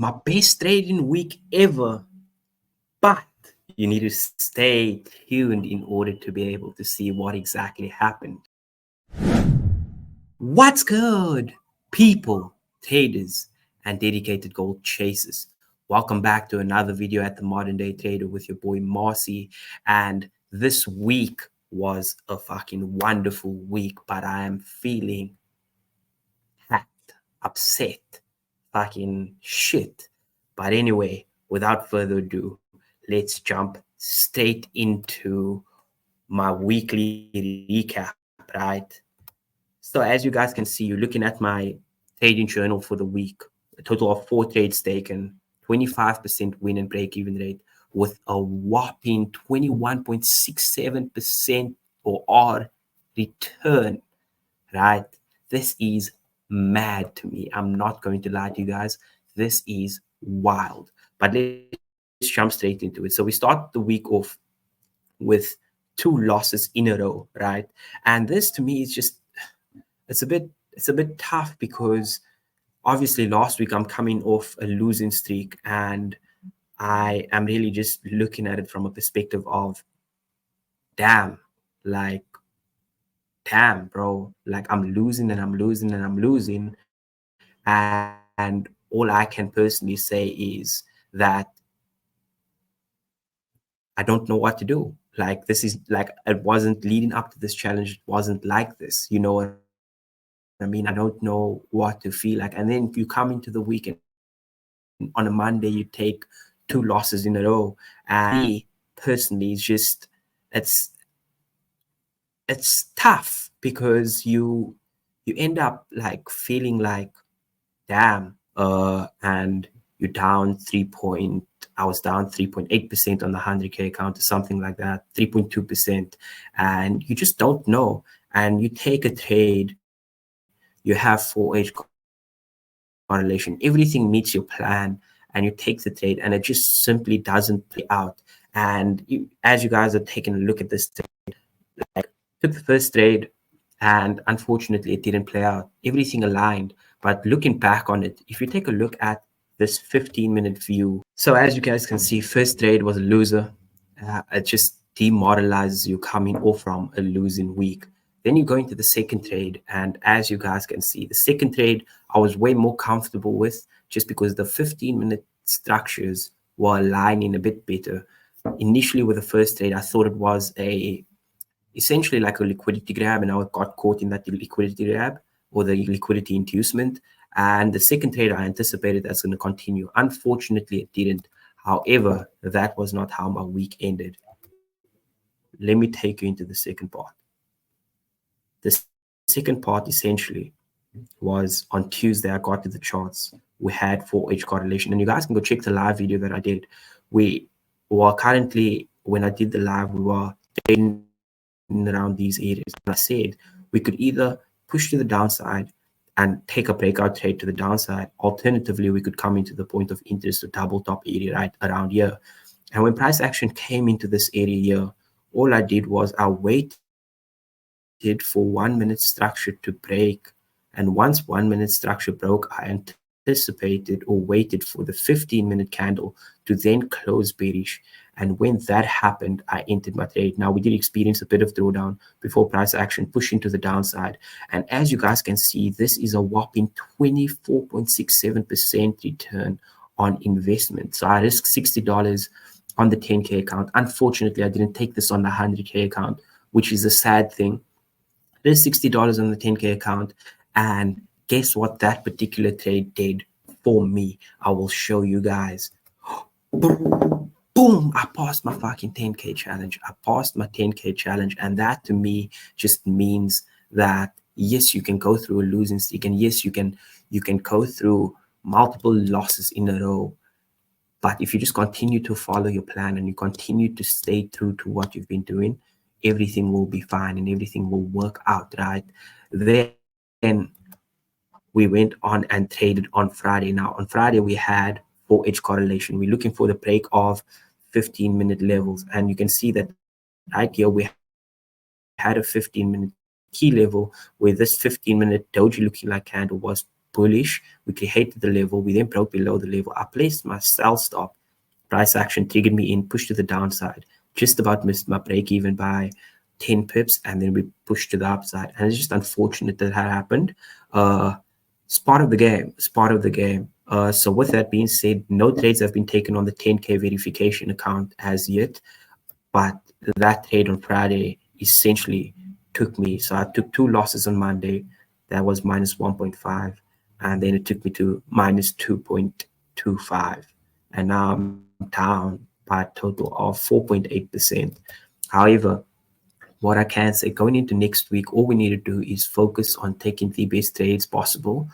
my best trading week ever. But you need to stay tuned in order to be able to see what exactly happened. What's good, people, traders, and dedicated gold chasers? Welcome back to another video at the Modern Day Trader with your boy Marcy. And this week was a fucking wonderful week, but I am feeling hacked, upset, fucking shit. But anyway, without further ado, let's jump straight into my weekly recap, right? So as you guys can see, you're looking at my trading journal for the week. A total of 4 trades taken, 25% win and break-even rate with a whopping 21.67% or R return, right? This is mad to me. I'm not going to lie to you guys. This is wild. But let's jump straight into it. So we start the week off with 2 losses in a row, right? And this to me is just it's a bit tough because obviously last week I'm coming off a losing streak and I am really just looking at it from a perspective of damn, like damn, bro, like I'm losing and I'm losing and I'm losing. And all I can personally say is that I don't know what to do. Like this is like it wasn't leading up to this challenge. It wasn't like this. You know what I mean? I don't know what to feel like. And then you come into the week and on a Monday you take 2 losses in a row. And me personally is just it's it's tough because you end up like feeling like damn, and you're down 3 point, I was down 3.8% on the 100K account or something like that, 3.2%. And you just don't know. And you take a trade, you have 4H correlation, everything meets your plan, and you take the trade, and it just simply doesn't play out. And as you guys are taking a look at this trade, like took the first trade, and unfortunately it didn't play out. Everything aligned. But looking back on it, if you take a look at this 15-minute view, so as you guys can see, first trade was a loser. It just demoralizes you coming off from a losing week. Then you go into the second trade, and as you guys can see, the second trade I was way more comfortable with just because the 15-minute structures were aligning a bit better. Initially with the first trade, I thought it was a essentially like a liquidity grab, and I got caught in that liquidity grab or the liquidity inducement. And the second trade I anticipated that's going to continue. Unfortunately, it didn't. However, that was not how my week ended. Let me take you into the second part. The second part essentially was on Tuesday. I got to the charts. We had 4H correlation, and you guys can go check the live video that I did. We were currently, when I did the live, we were trading around these areas. And I said we could either push to the downside and take a breakout trade to the downside. Alternatively, we could come into the point of interest or double top area right around here. And when price action came into this area here, all I did was I waited for 1 minute structure to break. And once 1 minute structure broke, I anticipated or waited for the 15-minute candle to then close bearish. And when that happened, I entered my trade. Now, we did experience a bit of drawdown before price action pushing to the downside. And as you guys can see, this is a whopping 24.67% return on investment. So I risked $60 on the 10K account. Unfortunately, I didn't take this on the 100K account, which is a sad thing. There's $60 on the 10K account. And guess what that particular trade did for me? I will show you guys. Boom, I passed my fucking 10K challenge. I passed my 10K challenge. And that to me just means that yes, you can go through a losing streak, and yes, you can go through multiple losses in a row. But if you just continue to follow your plan and you continue to stay true to what you've been doing, everything will be fine and everything will work out, right? Then we went on and traded on Friday. Now, on Friday, we had 4H correlation. We're looking for the break of 15-minute levels. And you can see that right here, we had a 15-minute key level where this 15-minute doji looking like candle was bullish. We created the level. We then broke below the level. I placed my sell stop. Price action triggered me in, pushed to the downside. Just about missed my break even by 10 pips, and then we pushed to the upside. And it's just unfortunate that happened. It's part of the game. It's part of the game. So with that being said, no trades have been taken on the 10K verification account as yet. But that trade on Friday essentially took me. So I took 2 losses on Monday. That was minus 1.5. And then it took me to minus 2.25. And now I'm down by a total of 4.8%. However, what I can say going into next week, all we need to do is focus on taking the best trades possible,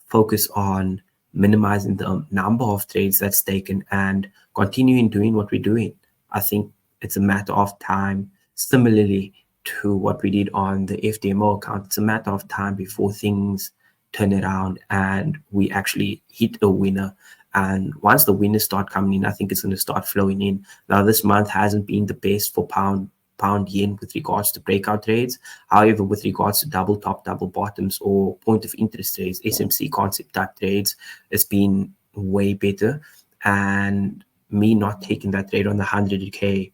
focus on minimizing the number of trades that's taken, and continuing doing what we're doing. I think it's a matter of time. Similarly to what we did on the FDMO account, it's a matter of time before things turn around and we actually hit a winner. And once the winners start coming in, I think it's going to start flowing in. Now, this month hasn't been the best for pound yen with regards to breakout trades. However, with regards to double top, double bottoms, or point of interest trades, SMC concept type trades, it's been way better. And me not taking that trade on the 100K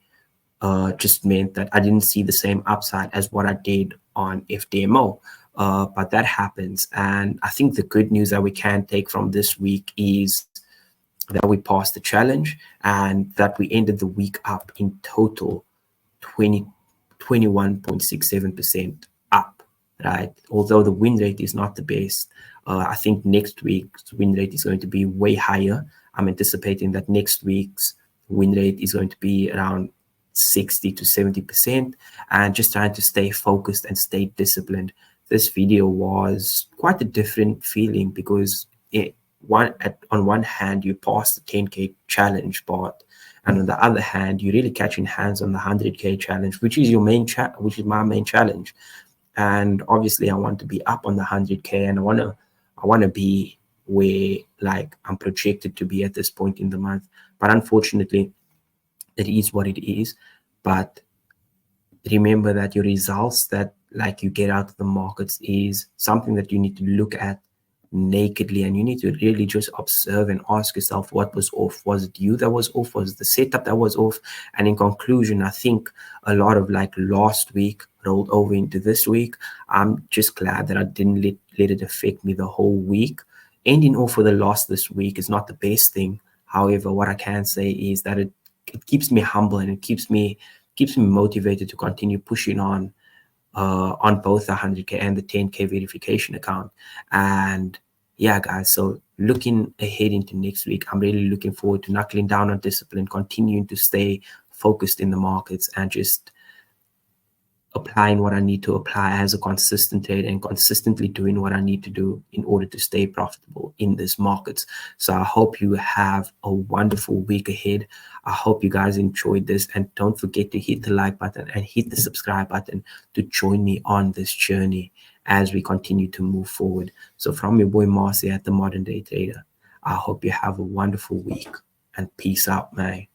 just meant that I didn't see the same upside as what I did on FDMO. But that happens. And I think the good news that we can take from this week is that we passed the challenge and that we ended the week up in total 21.67% up, right? Although the win rate is not the best, I think next week's win rate is going to be way higher. I'm anticipating that next week's win rate is going to be around 60 to 70%, and just trying to stay focused and stay disciplined. This video was quite a different feeling because on one hand, you pass the 10K challenge part, and on the other hand, you're really catching hands on the 100K challenge, which is my main challenge. And obviously, I want to be up on the 100K, and I want to be where like I'm projected to be at this point in the month. But unfortunately, it is what it is. But remember that your results that like you get out of the markets is something that you need to look at nakedly, and you need to really just observe and ask yourself what was off. Was it you that was off? Was it the setup that was off? And in conclusion, I think a lot of like last week rolled over into this week. I'm just glad that I didn't let it affect me the whole week. Ending off with a loss this week is not the best thing. However, what I can say is that it keeps me humble, and it keeps me motivated to continue pushing on both the 100K and the 10K verification account. And yeah, guys, so looking ahead into next week, I'm really looking forward to knuckling down on discipline, continuing to stay focused in the markets, and just applying what I need to apply as a consistent trader and consistently doing what I need to do in order to stay profitable in this markets. So I hope you have a wonderful week ahead. I hope you guys enjoyed this, and don't forget to hit the like button and hit the subscribe button to join me on this journey as we continue to move forward. So from your boy Marcy at the Modern Day Trader, I hope you have a wonderful week, and peace out, man.